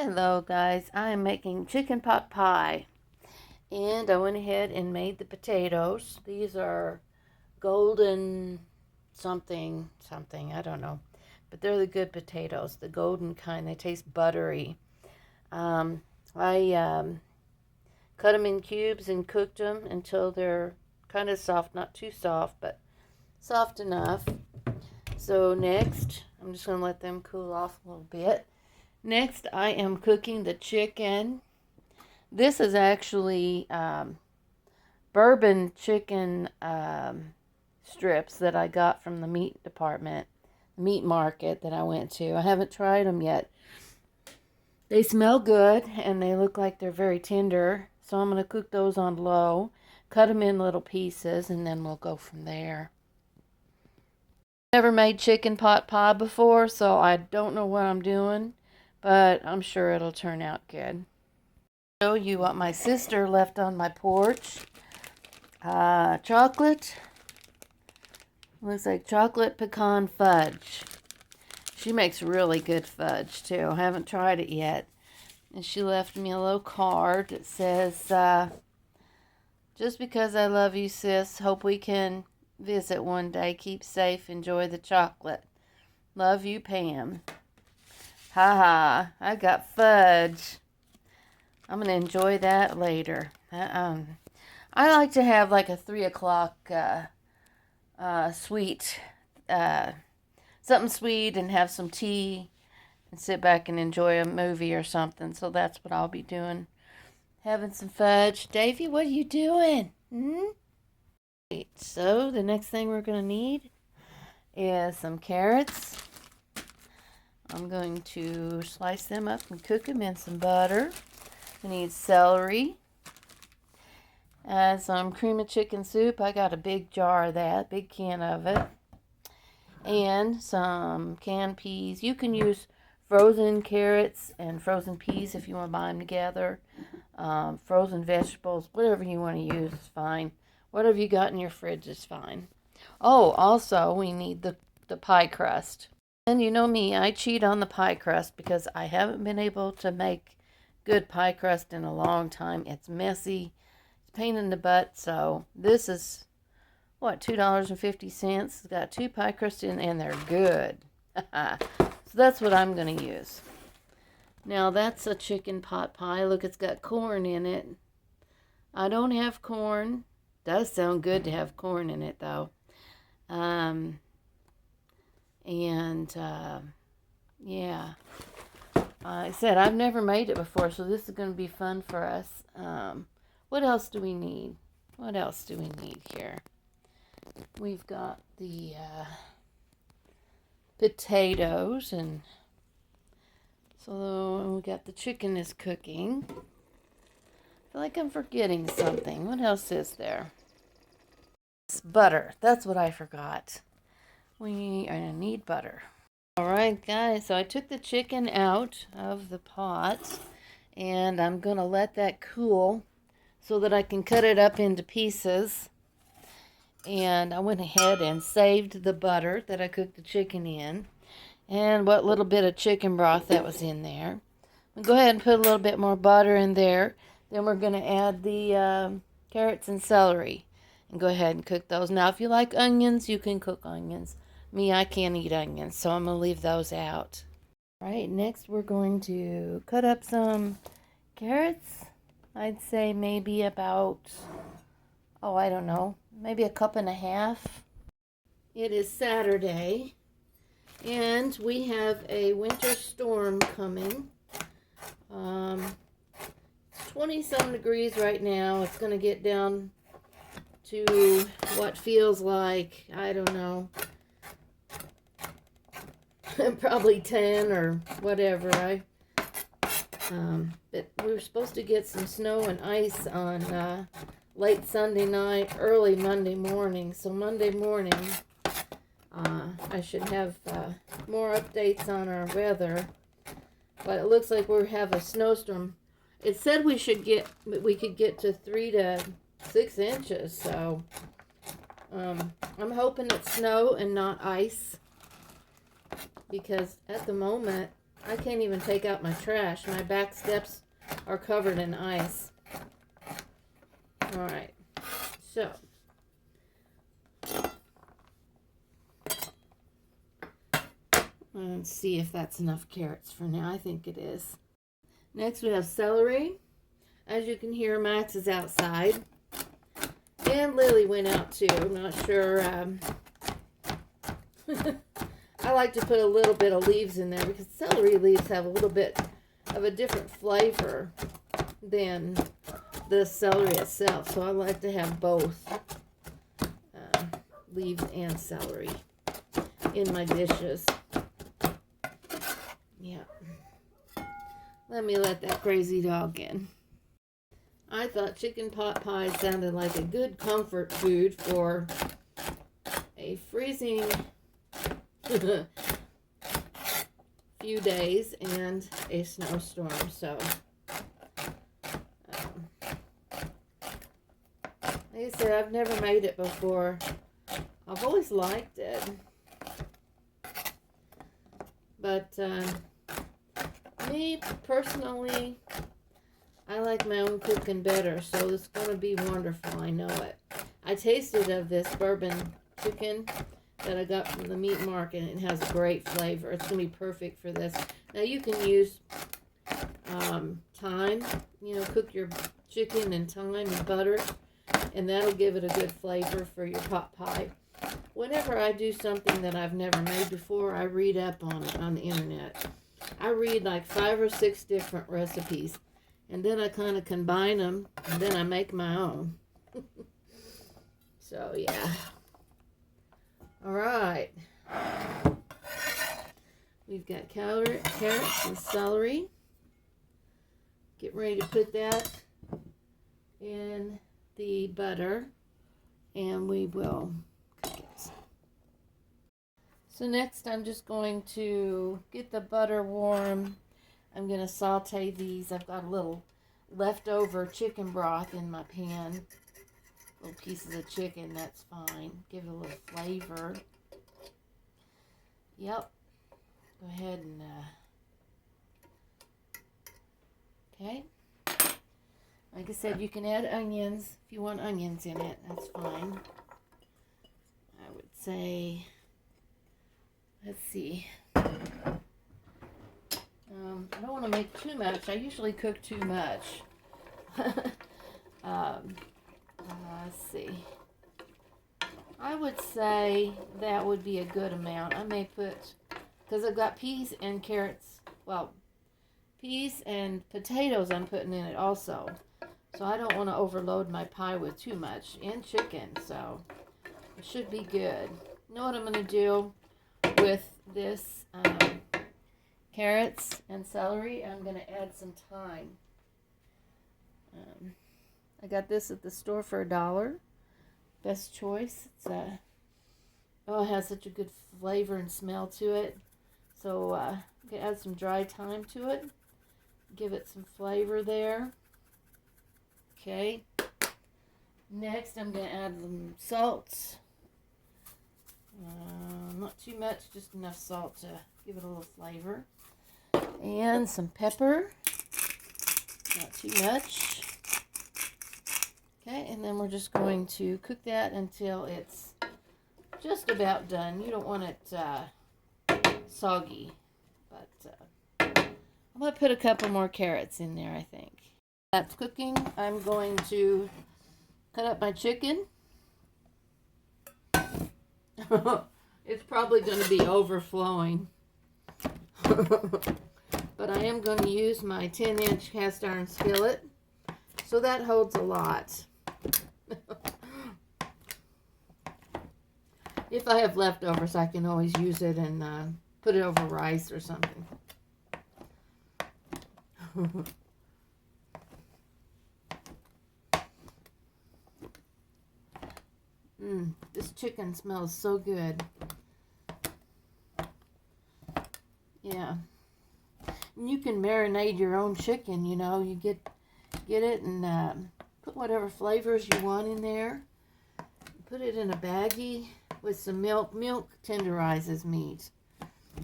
Hello guys, I am making chicken pot pie, and I went ahead and made the potatoes. These are golden something, I don't know, but they're the good potatoes, the golden kind. They taste buttery. I cut them in cubes and cooked them until they're kind of soft, not too soft, but soft enough. So next, I'm just going to let them cool off a little bit. Next, I am cooking the chicken. This is actually bourbon chicken strips that I got from the meat department, meat market that I went to. I haven't tried them yet. They smell good and they look like they're very tender. So I'm going to cook those on low, cut them in little pieces, and then we'll go from there. Never made chicken pot pie before, so I don't know what I'm doing, but I'm sure it'll turn out good. Show you what my sister left on my porch. Chocolate. Looks like chocolate pecan fudge. She makes really good fudge too. I haven't tried it yet. And she left me a little card that says, just because I love you, sis, hope we can visit one day. Keep safe. Enjoy the chocolate. Love you, Pam. Haha, I got fudge. I'm going to enjoy that later. I like to have like a 3 o'clock sweet, something sweet, and have some tea and sit back and enjoy a movie or something. So that's what I'll be doing. Having some fudge. Davy, what are you doing? So the next thing we're going to need is some carrots. I'm going to slice them up and cook them in some butter. We need celery. Some cream of chicken soup. I got a big jar of that, big can of it. And some canned peas. You can use frozen carrots and frozen peas if you want to buy them together. Frozen vegetables, whatever you want to use is fine. Whatever you got in your fridge is fine. Oh, also we need the pie crust. And you know me, I cheat on the pie crust because I haven't been able to make good pie crust in a long time. It's messy. It's a pain in the butt. So this is, what, $2.50. It's got 2 pie crusts in and they're good. So that's what I'm going to use. Now that's a chicken pot pie. Look, it's got corn in it. I don't have corn. Does sound good to have corn in it though. Yeah. I said I've never made it before, so this is going to be fun for us. What else do we need? What else do we need here? We've got the potatoes, and so we got the chicken is cooking. I feel like I'm forgetting something. What else is there? It's butter. That's what I forgot. We are going to need butter. Alright guys, so I took the chicken out of the pot and I'm going to let that cool so that I can cut it up into pieces. And I went ahead and saved the butter that I cooked the chicken in and what little bit of chicken broth that was in there. We'll go ahead and put a little bit more butter in there. Then we're going to add the carrots and celery and go ahead and cook those. Now if you like onions, you can cook onions. Me, I can't eat onions, so I'm going to leave those out. All right, next we're going to cut up some carrots. I'd say maybe about, I don't know, maybe 1.5 cups. It is Saturday, and we have a winter storm coming. 20-some degrees right now. It's going to get down to what feels like, I don't know, probably 10 or whatever. But we were supposed to get some snow and ice on late Sunday night, early Monday morning. So Monday morning, I should have more updates on our weather. But it looks like we have a snowstorm. It said we could get to 3 to 6 inches. So I'm hoping it's snow and not ice, because at the moment I can't even take out my trash. My back steps are covered in ice. All right, so let's see if that's enough carrots for now. I think it is. Next we have celery. As you can hear, Max is outside. And Lily went out too. I'm not sure. I like to put a little bit of leaves in there because celery leaves have a little bit of a different flavor than the celery itself. So I like to have both leaves and celery in my dishes. Yeah. Let me let that crazy dog in. I thought chicken pot pie sounded like a good comfort food for a freezing few days and a snowstorm. So, like I said, I've never made it before. I've always liked it. But me personally, I like my own cooking better, so it's going to be wonderful. I know it. I tasted of this bourbon chicken that I got from the meat market, and it has great flavor. It's going to be perfect for this. Now, you can use thyme, cook your chicken in thyme and butter, and that'll give it a good flavor for your pot pie. Whenever I do something that I've never made before, I read up on it on the internet. I read like 5 or 6 different recipes. And then I kind of combine them, and then I make my own. So, yeah. All right. We've got carrots and celery. Get ready to put that in the butter, and we will cook it. So next I'm just going to get the butter warm. I'm going to saute these. I've got a little leftover chicken broth in my pan. Little pieces of chicken, that's fine. Give it a little flavor. Yep. Go ahead and, okay. Like I said, you can add onions if you want onions in it. That's fine. I would say, let's see. I don't want to make too much. I usually cook too much. Let's see. I would say that would be a good amount. I may put, because I've got peas and carrots. Well, peas and potatoes I'm putting in it also. So I don't want to overload my pie with too much. And chicken, so it should be good. You know what I'm going to do with this carrots and celery? I'm going to add some thyme. I got this at the store for $1. Best choice. It's it has such a good flavor and smell to it. So I'm going to add some dry thyme to it. Give it some flavor there. Okay. Next, I'm going to add some salt. Not too much, just enough salt to give it a little flavor. And some pepper. Not too much. Okay, and then we're just going to cook that until it's just about done. You don't want it soggy. But I'm going to put a couple more carrots in there, I think. That's cooking. I'm going to cut up my chicken. It's probably going to be overflowing. But I am going to use my 10-inch cast iron skillet. So that holds a lot. If I have leftovers, I can always use it and put it over rice or something. This chicken smells so good. Yeah. And you can marinate your own chicken, You get it and put whatever flavors you want in there. Put it in a baggie with some milk. Milk tenderizes meat.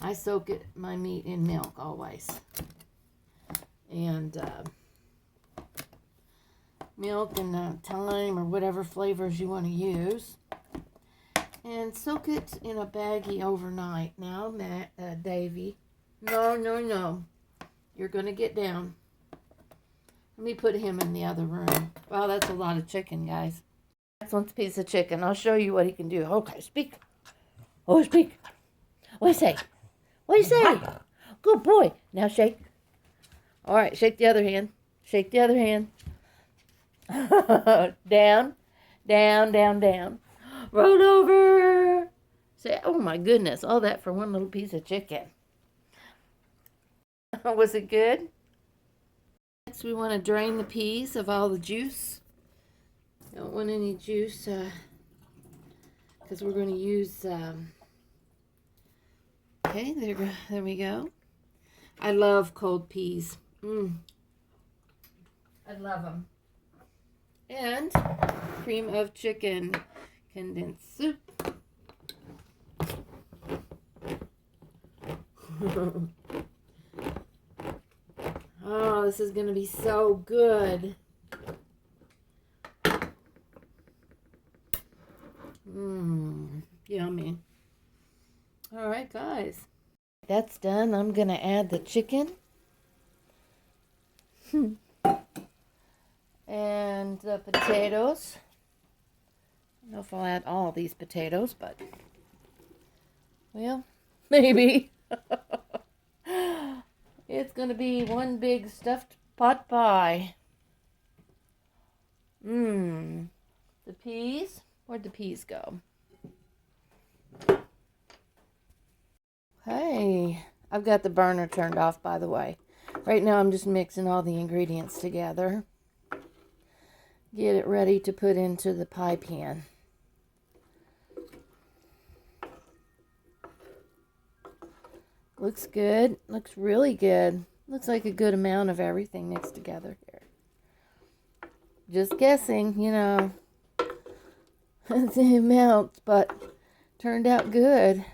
I soak my meat in milk always. And milk and thyme or whatever flavors you want to use. And soak it in a baggie overnight. Now, Davy. No, no, no. You're going to get down. Let me put him in the other room. Wow, that's a lot of chicken, guys. Excellent piece of chicken. I'll show you what he can do. Okay, speak. Oh, speak. What do you say? What do you say? Good boy. Now shake. All right, shake the other hand. Shake the other hand. Down, down, down, down. Roll over. Say, oh my goodness, all that for one little piece of chicken. Was it good? Next, we want to drain the peas of all the juice. Don't want any juice because we're going to use. Okay, there we go. I love cold peas. I love them. And cream of chicken condensed soup. Oh, this is going to be so good. Yummy. All right, guys. That's done. I'm going to add the chicken. And the potatoes. I don't know if I'll add all these potatoes, but, well, maybe. It's going to be one big stuffed pot pie. The peas. Where'd the peas go? Hey, I've got the burner turned off, by the way. Right now I'm just mixing all the ingredients together. Get it ready to put into the pie pan. Looks good. Looks really good. Looks like a good amount of everything mixed together here. Just guessing, you know, the amount, but turned out good.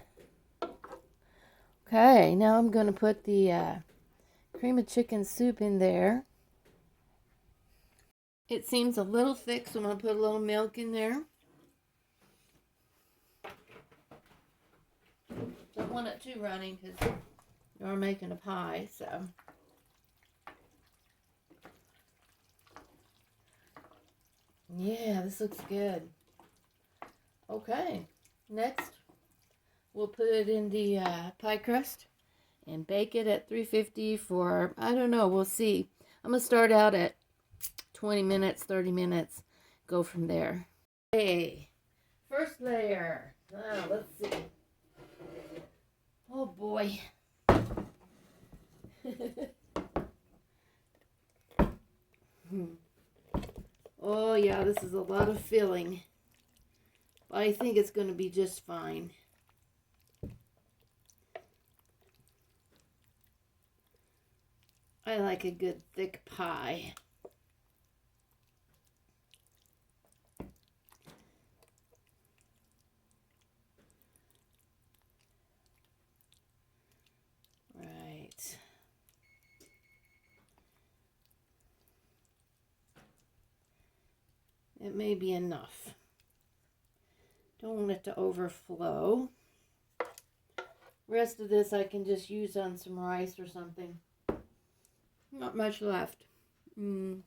Okay, now I'm going to put the cream of chicken soup in there. It seems a little thick, so I'm going to put a little milk in there. Don't want it too runny because you're making a pie, so. Yeah, this looks good. Okay, next we'll put it in the pie crust and bake it at 350 for, I don't know, we'll see. I'm going to start out at 20 minutes, 30 minutes, go from there. Okay, first layer. Now, let's see. Oh boy. Oh yeah, this is a lot of filling. But I think it's going to be just fine. I like a good thick pie. Right. It may be enough. Don't want it to overflow. Rest of this I can just use on some rice or something. Not much left. Don't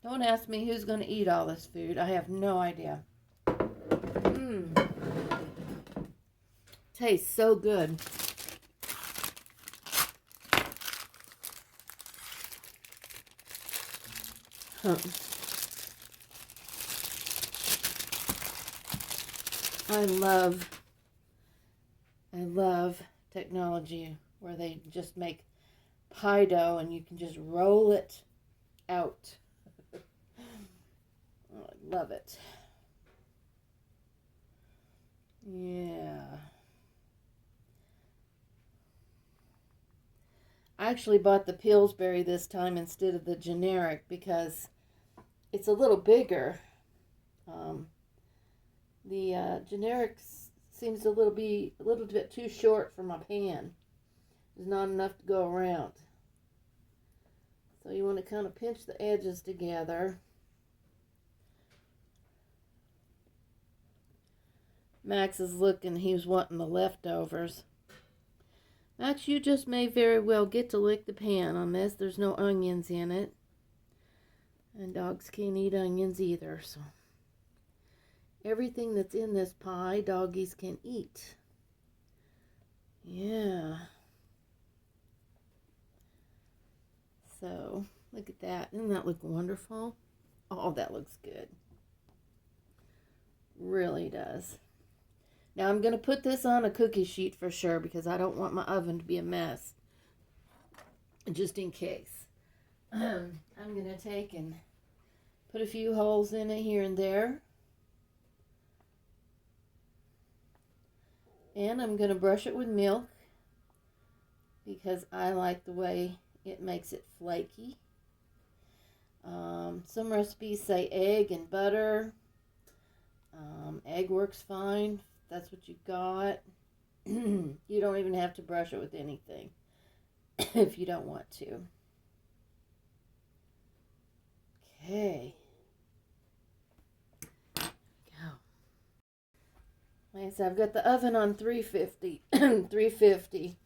ask me who's going to eat all this food. I have no idea. Tastes so good. I love technology where they just make pie dough and you can just roll it out. Oh, I love it. Yeah. I actually bought the Pillsbury this time instead of the generic because it's a little bigger. The generic seems a little bit too short for my pan. There's not enough to go around. So you want to kind of pinch the edges together. Max is looking, he was wanting the leftovers. Max, you just may very well get to lick the pan on this. There's no onions in it. And dogs can't eat onions either, so everything that's in this pie, doggies can eat. Yeah. So, look at that. Doesn't that look wonderful? Oh, that looks good. Really does. Now, I'm going to put this on a cookie sheet for sure because I don't want my oven to be a mess. Just in case. I'm going to take and put a few holes in it here and there. And I'm going to brush it with milk because I like the way it makes it flaky. Some recipes say egg and butter. Egg works fine. That's what you got. You don't even have to brush it with anything if you don't want to. Okay. Go. Like I said, I've got the oven on 350. 350.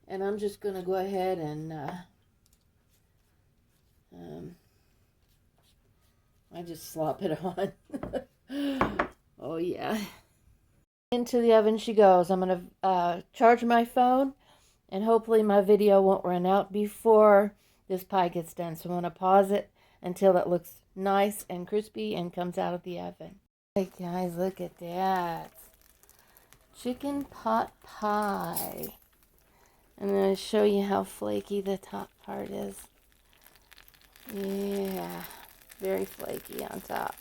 And I'm just going to go ahead and I just slop it on. Oh, yeah. Into the oven she goes. I'm going to charge my phone, and hopefully my video won't run out before this pie gets done. So I'm going to pause it until it looks nice and crispy and comes out of the oven. Hey guys, look at that. Chicken pot pie. I'm going to show you how flaky the top part is. Yeah, very flaky on top.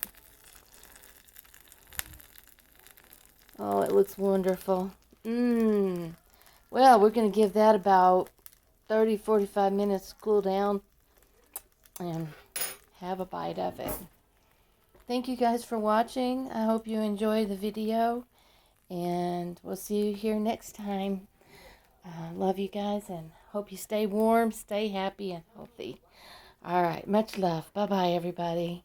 Oh, it looks wonderful. Well, we're going to give that about 30-45 minutes to cool down and have a bite of it. Thank you guys for watching. I hope you enjoyed the video, and we'll see you here next time. Love you guys and hope you stay warm, stay happy, and healthy. All right, much love. Bye-bye, everybody.